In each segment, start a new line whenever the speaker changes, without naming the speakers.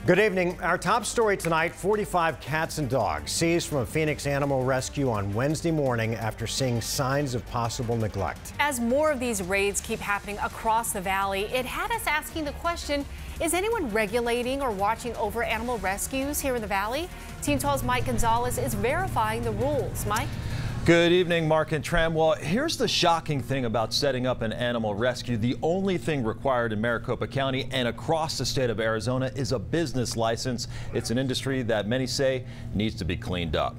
Good evening. Our top story tonight, 45 cats and dogs seized from a Phoenix animal rescue on Wednesday morning after seeing signs of possible neglect.
As more of these raids keep happening across the valley, it had us asking the question, is anyone regulating or watching over animal rescues here in the valley? Team 12's Mike Gonzalez is verifying the rules. Mike?
Good evening, Mark and Tram. Well, here's the shocking thing about setting up an animal rescue. The only thing required in Maricopa County and across the state of Arizona is a business license. It's an industry that many say needs to be cleaned up.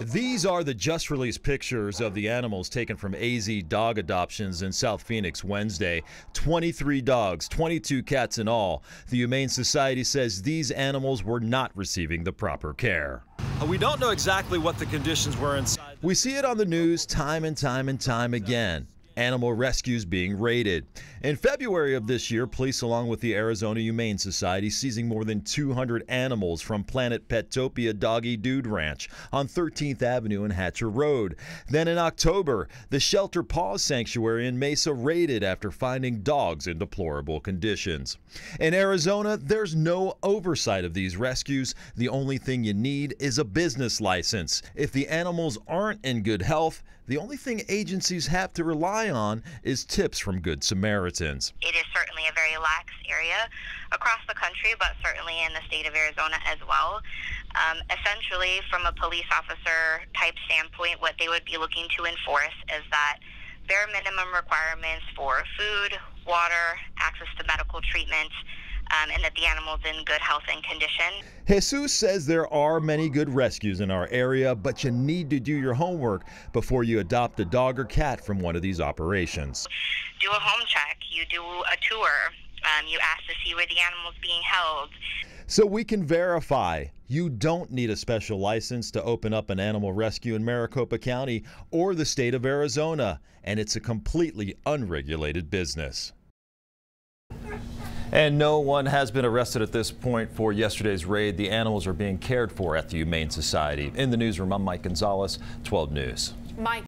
These are the just released pictures of the animals taken from AZ Dog Adoptions in South Phoenix Wednesday. 23 dogs, 22 cats in all. The Humane Society says these animals were not receiving the proper care. We don't know exactly what the conditions were inside. We see it on the news time and time again. Animal rescues being raided. In February of this year, police along with the Arizona Humane Society seizing more than 200 animals from Planet Petopia Doggy Dude Ranch on 13th Avenue and Hatcher Road. Then in October, the Shelter Paws Sanctuary in Mesa raided after finding dogs in deplorable conditions. In Arizona, there's no oversight of these rescues. The only thing you need is a business license. If the animals aren't in good health, the only thing agencies have to rely on is tips from Good Samaritans.
It is certainly a very lax area across the country, but certainly in the state of Arizona as well. Essentially, from a police officer type standpoint, what they would be looking to enforce is that bare minimum requirements for food, water, access to medical treatment, and that the animal's in good health and condition.
Jesus says there are many good rescues in our area, but you need to do your homework before you adopt a dog or cat from one of these operations.
Do a home check, you do a tour, you ask to see where the animal's being held.
So we can verify you don't need a special license to open up an animal rescue in Maricopa County or the state of Arizona, and it's a completely unregulated business. And no one has been arrested at this point for yesterday's raid. The animals are being cared for at the Humane Society. In the newsroom, I'm Mike Gonzalez, 12 News.
Mike.